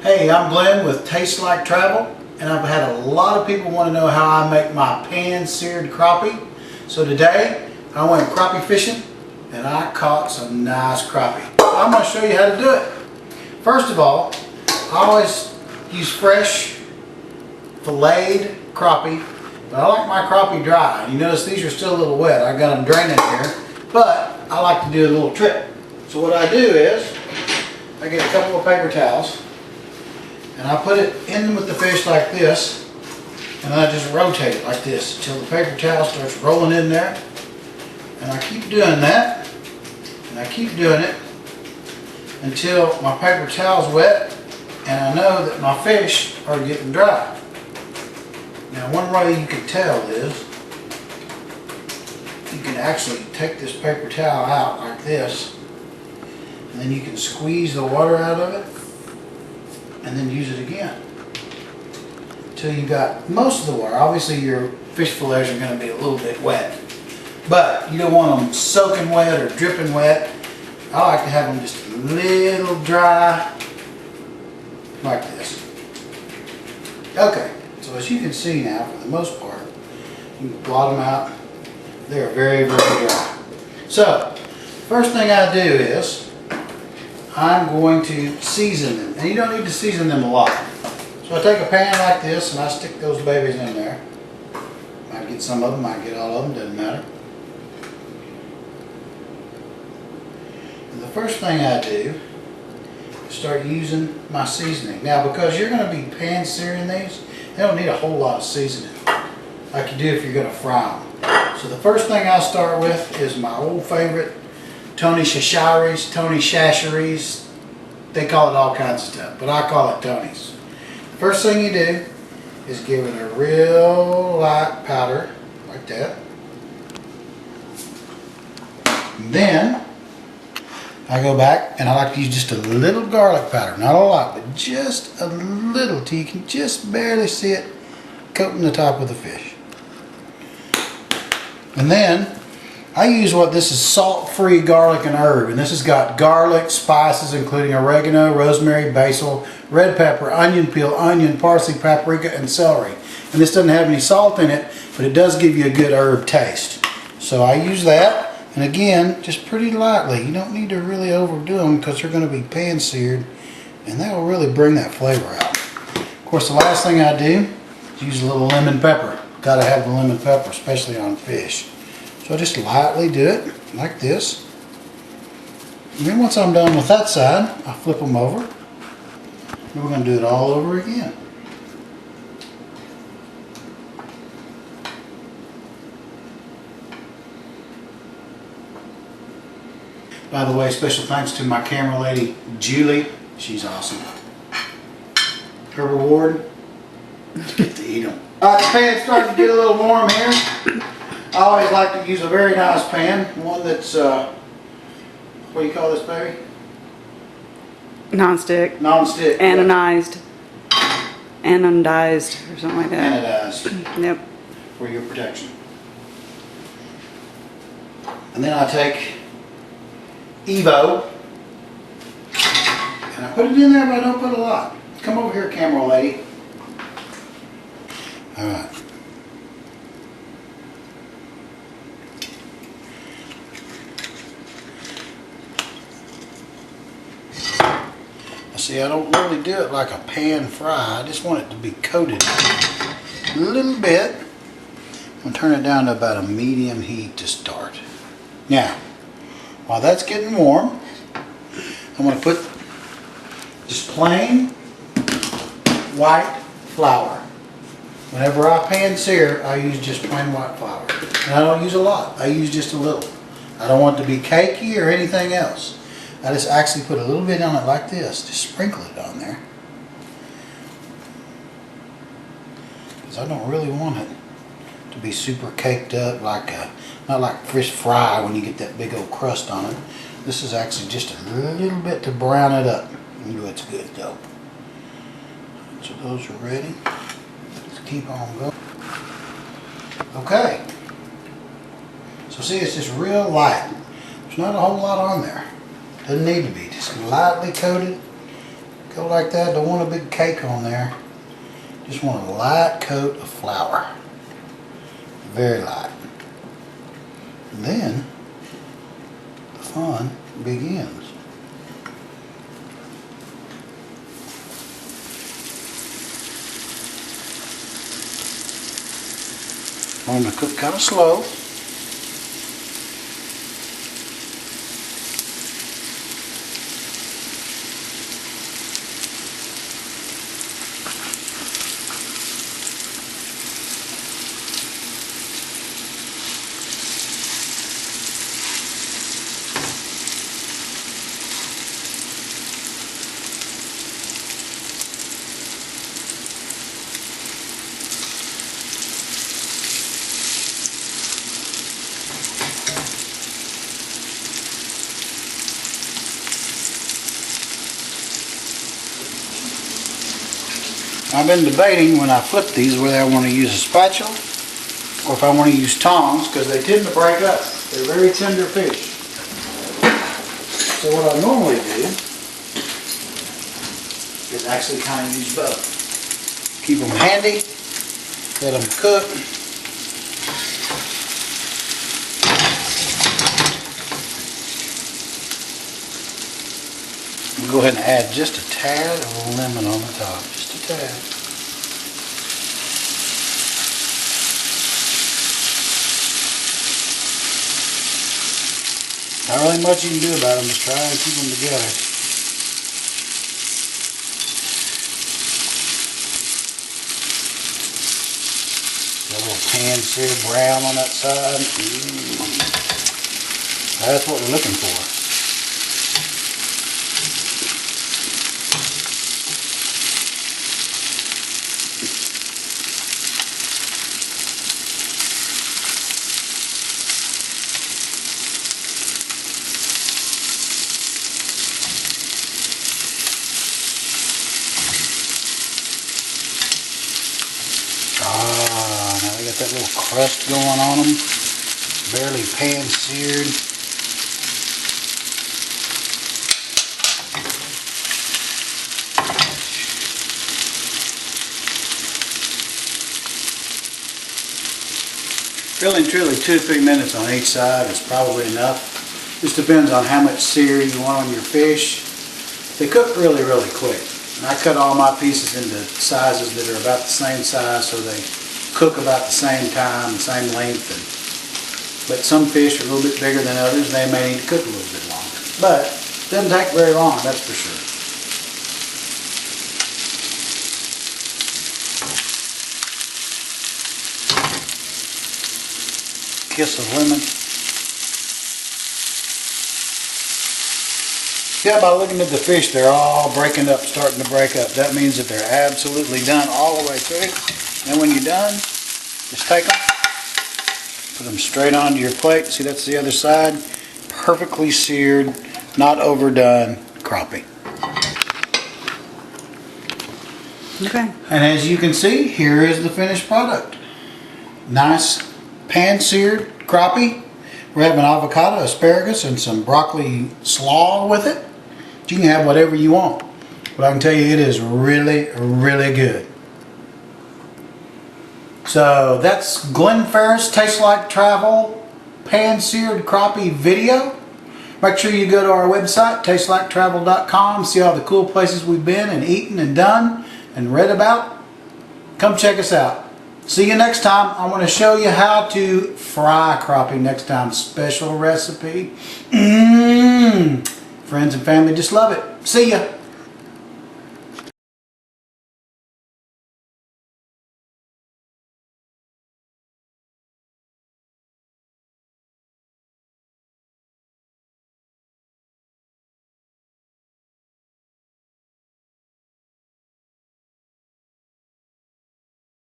Hey, I'm Glenn with Tastes Like Travel, and I've had a lot of people want to know how I make my pan-seared crappie. So today, I went crappie fishing, and I caught some nice crappie. I'm going to show you how to do it. First of all, I always use fresh, filleted crappie, but I like my crappie dry. You notice these are still a little wet. I got them draining here, but I like to do a little trick. So what I do is, I get a couple of paper towels, and I put it in with the fish like this, and I just rotate it like this until the paper towel starts rolling in there. And I keep doing that, and I keep doing it until my paper towel's wet, and I know that my fish are getting dry. Now, one way you can tell is, you can actually take this paper towel out like this, and then you can squeeze the water out of it, and then use it again until you got most of the water. Obviously your fish fillets are going to be a little bit wet, but you don't want them soaking wet or dripping wet. I like to have them just a little dry like this. Okay, so as you can see now, for the most part, you can blot them out. They're very, very dry. So first thing I do is I'm going to season them, and you don't need to season them a lot. So I take a pan like this and I stick those babies in there. Might get some of them, might get all of them, doesn't matter. And the first thing I do is start using my seasoning. Now, because you're going to be pan searing these, they don't need a whole lot of seasoning like you do if you're going to fry them. So the first thing I start with is my old favorite Tony Chachere's. They call it all kinds of stuff, but I call it Tony's. The first thing you do is give it a real light powder, like that. And then I go back and I like to use just a little garlic powder, not a lot, but just a little, till you can just barely see it coating the top of the fish. And then I use this is salt-free garlic and herb, and this has got garlic, spices including oregano, rosemary, basil, red pepper, onion peel, onion, parsley, paprika, and celery. And this doesn't have any salt in it, but it does give you a good herb taste. So I use that, and again, just pretty lightly. You don't need to really overdo them because they're going to be pan-seared, and that will really bring that flavor out. Of course, the last thing I do is use a little lemon pepper. Got to have the lemon pepper, especially on fish. So I just lightly do it like this. And then once I'm done with that side, I flip them over. And we're going to do it all over again. By the way, special thanks to my camera lady, Julie. She's awesome. Her reward, get to eat them. Alright, the pan's starting to get a little warm here. I always like to use a very nice pan, one that's, what do you call this, baby? Non-stick. Non-stick. Anodized. Anodized or something like that. Anodized. Yep. For your protection. And then I take Evo, and I put it in there, but I don't put a lot. Come over here, camera lady. Alright. See, I don't really do it like a pan fry. I just want it to be coated a little bit. I'm going to turn it down to about a medium heat to start. Now, while that's getting warm, I'm going to put just plain white flour. Whenever I pan sear, I use just plain white flour. And I don't use a lot. I use just a little. I don't want it to be cakey or anything else. I just actually put a little bit on it like this. Just sprinkle it on there. Because I don't really want it to be super caked up like not like fish fry when you get that big old crust on it. This is actually just a little bit to brown it up. Ooh, it's good though. So those are ready. Let's keep on going. Okay. So see, it's just real light. There's not a whole lot on there. Doesn't need to be. Just lightly coated. Go like that. Don't want a big cake on there. Just want a light coat of flour. Very light. And then the fun begins. I'm going to cook kind of slow. I've been debating when I flip these whether I want to use a spatula or if I want to use tongs, because they tend to break up. They're very tender fish. So what I normally do is actually kind of use both. Keep them handy, let them cook. We'll go ahead and add just a tad of lemon on the top, just a tad. Not really much you can do about them, just try and keep them together. A little pan-seared brown on that side. That's what we're looking for. Now they got that little crust going on them, barely pan-seared. Really and truly 2 or 3 minutes on each side is probably enough. Just depends on how much sear you want on your fish. They cook really, really quick. And I cut all my pieces into sizes that are about the same size so they cook about the same time, the same length. But some fish are a little bit bigger than others. They may need to cook a little bit longer. But it doesn't take very long, that's for sure. Kiss of lemon. Yeah, by looking at the fish, they're all breaking up, starting to break up. That means that they're absolutely done all the way through. And when you're done, just take them, put them straight onto your plate. See, that's the other side. Perfectly seared, not overdone crappie. Okay. And as you can see, here is the finished product. Nice pan-seared crappie. We're having avocado, asparagus, and some broccoli slaw with it. You can have whatever you want. But I can tell you it is really, really good. So that's Glenn Ferris Tastes Like Travel pan-seared crappie video. Make sure you go to our website, tasteliketravel.com, see all the cool places we've been and eaten and done and read about. Come check us out. See you next time. I'm going to show you how to fry crappie next time. Special recipe. Friends and family just love it. See ya.